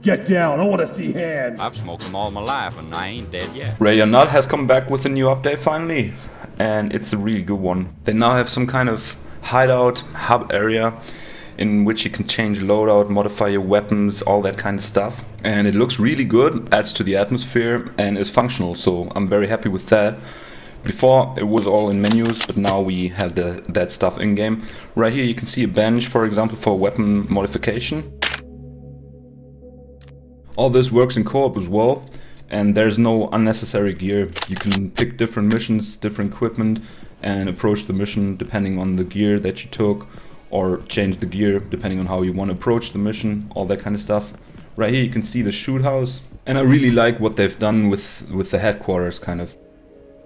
Get down, I want to see hands. I've smoked them all my life and I ain't dead yet. Radio Nut has come back with a new update finally, and it's a really good one. They now have some kind of hideout hub area in which you can change loadout, modify your weapons, all that kind of stuff. And it looks really good, adds to the atmosphere and is functional, so I'm very happy with that. Before it was all in menus, but now we have that stuff in game. Right here you can see a bench, for example, for weapon modification. All this works in co-op as well, and there's no unnecessary gear. You can pick different missions, different equipment, and approach the mission depending on the gear that you took, or change the gear depending on how you want to approach the mission, all that kind of stuff. Right here you can see the shoot house, and I really like what they've done with the headquarters kind of.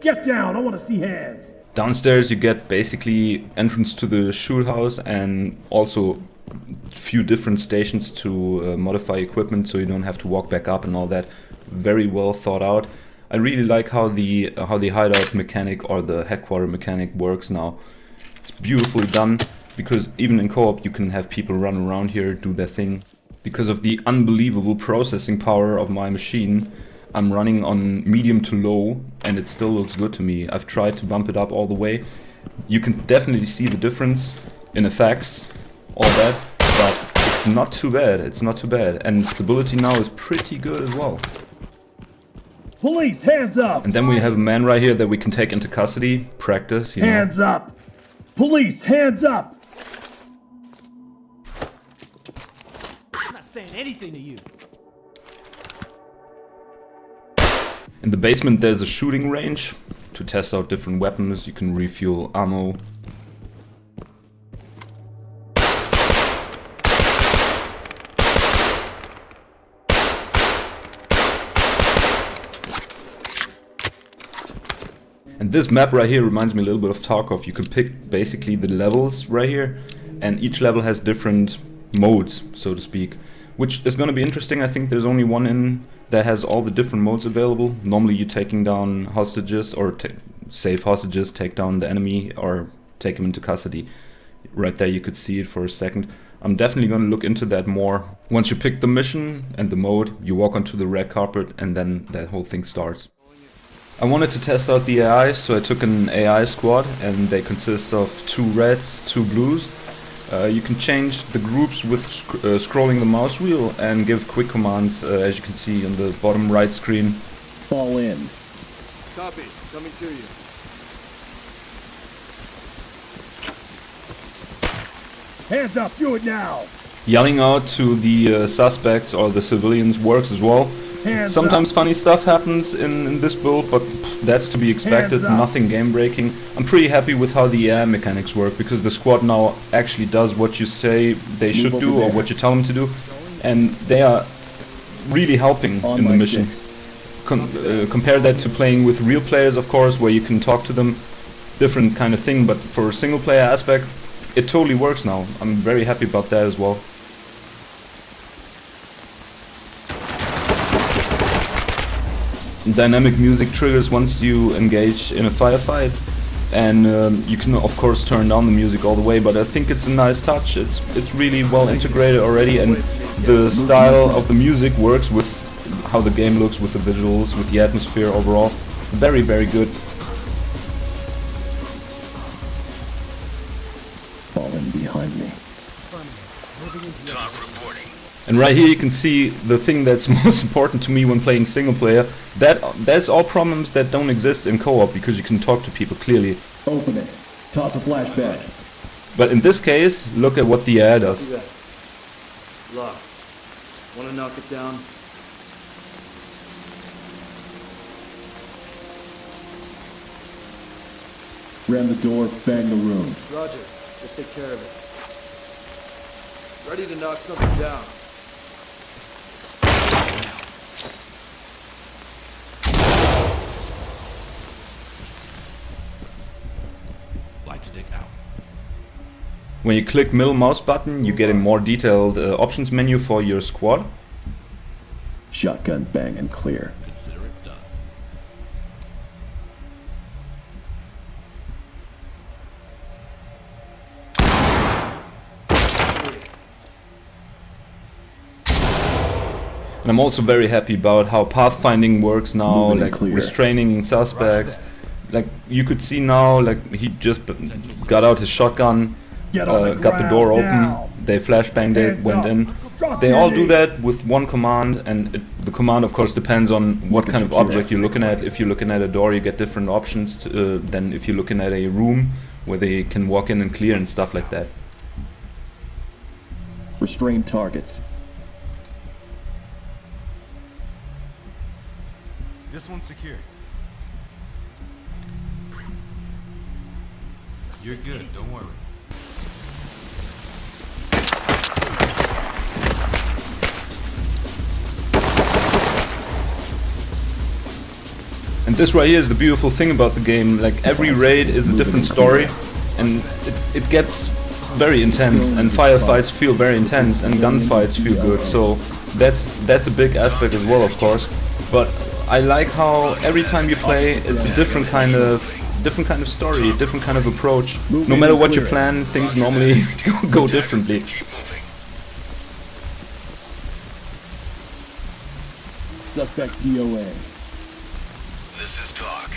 Get down, I want to see hands. Downstairs you get basically entrance to the shoot house and also few different stations to modify equipment, so you don't have to walk back up and all that. Very well thought out. I really like how the hideout mechanic or the headquarter mechanic works now. It's beautifully done, because even in co-op you can have people run around here, do their thing. Because of the unbelievable processing power of my machine, I'm running on medium to low and it still looks good to me. I've tried to bump it up all the way. You can definitely see the difference in effects, all that, but it's not too bad, it's not too bad. And stability now is pretty good as well. Police, hands up! And then we have a man right here that we can take into custody, practice, you know. Hands up! Police, hands up! I'm not saying anything to you. In the basement there's a shooting range to test out different weapons. You can refuel ammo. And this map right here reminds me a little bit of Tarkov. You can pick basically the levels right here, and each level has different modes, so to speak, which is going to be interesting. I think there's only one in that has all the different modes available. Normally you're taking down hostages, or save hostages, take down the enemy, or take him into custody. Right there you could see it for a second. I'm definitely going to look into that more. Once you pick the mission and the mode, you walk onto the red carpet and then that whole thing starts. I wanted to test out the AI, so I took an AI squad, and they consist of 2 reds, 2 blues. You can change the groups with scrolling the mouse wheel and give quick commands, as you can see on the bottom right screen. Fall in. Copy. Coming to you. Hands up, do it now! Yelling out to the suspects or the civilians works as well. Hands Sometimes up. funny stuff happens in this build, but that's to be expected, Hands up. nothing game breaking. I'm pretty happy with how the AI mechanics work, because the squad now actually does what you say they should do, or what you tell them to do, and they are really helping in the mission. Compare that to playing with real players, of course, where you can talk to them, different kind of thing, but for a single player aspect, it totally works now. I'm very happy about that as well. Dynamic music triggers once you engage in a firefight, and you can of course turn down the music all the way, but I think it's a nice touch. It's really well integrated already, and the style of the music works with how the game looks, with the visuals, with the atmosphere overall. Very, very good. Falling behind me. And right here you can see the thing that's most important to me when playing single player. That's all problems that don't exist in co-op, because you can talk to people clearly. Open it. Toss a flashbang. But in this case, look at what the AI does. Locked. Want to knock it down? Ram the door, bang the room. Roger. Let's take care of it. Ready to knock something down. Light stick out. When you click middle mouse button, you get a more detailed options menu for your squad. Shotgun bang and clear. Consider it done. And I'm also very happy about how pathfinding works now, Moving and like clear. restraining suspects. Like you could see now, like he just got out his shotgun, got the door open, they flashbanged it, went in. They all do that with one command, and the command of course depends on what kind of object you're looking at. If you're looking at a door, you get different options than if you're looking at a room where they can walk in and clear and stuff like that. Restrain targets. This one's secure. You're good, don't worry. And this right here is the beautiful thing about the game. Like every raid is a different story, and it gets very intense, and firefights feel very intense, and gunfights feel good. So that's a big aspect as well, of course. But I like how every time you play, it's a different kind of story, different kind of approach. No matter what you plan, things normally go differently. Suspect DOA. This is Talk.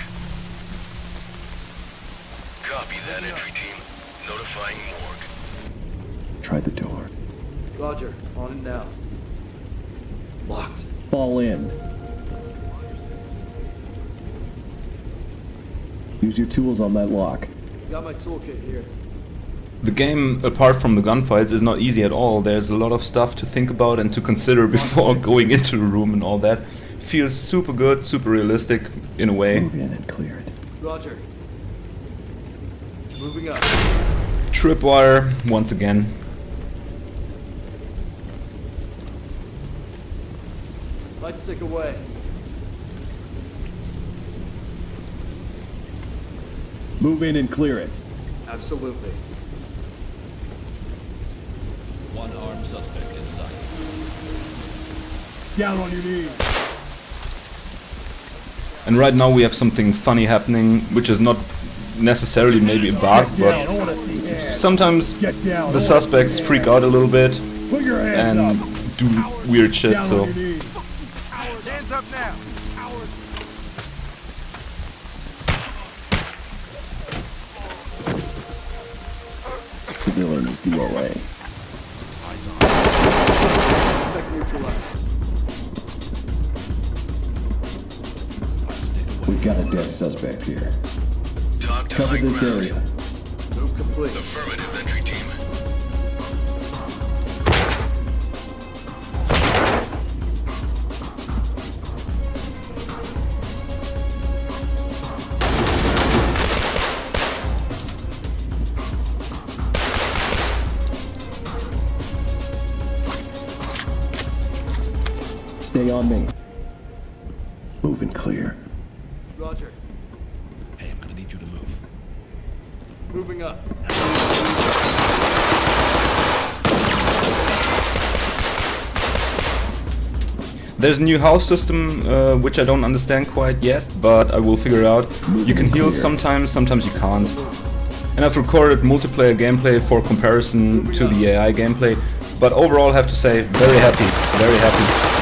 Copy that, entry team. Notifying morgue. Try the door. Roger, on it now. Locked. Fall in. Use your tools on that lock. Got my toolkit here. The game, apart from the gunfights, is not easy at all. There's a lot of stuff to think about and to consider before going into the room and all that. Feels super good, super realistic in a way. Move in and clear it. Roger. Moving up. Tripwire once again. Light stick away. Move in and clear it. Absolutely. One armed suspect inside. Down on your knees. And right now we have something funny happening, which is not necessarily maybe a bug, but sometimes the suspects freak out a little bit and do weird shit, so... Hands up now. Civilians DOA. Suspect neutralized. We've got a dead suspect here. Talk to Cover high this ground. area. Move complete. Affirmative, entry team. Stay on me. Move and clear. Roger. Hey, I'm gonna need you to move. Moving up. There's a new house system, which I don't understand quite yet, but I will figure out. You can heal sometimes, sometimes you can't. And I've recorded multiplayer gameplay for comparison to the AI gameplay, but overall I have to say, very happy, very happy.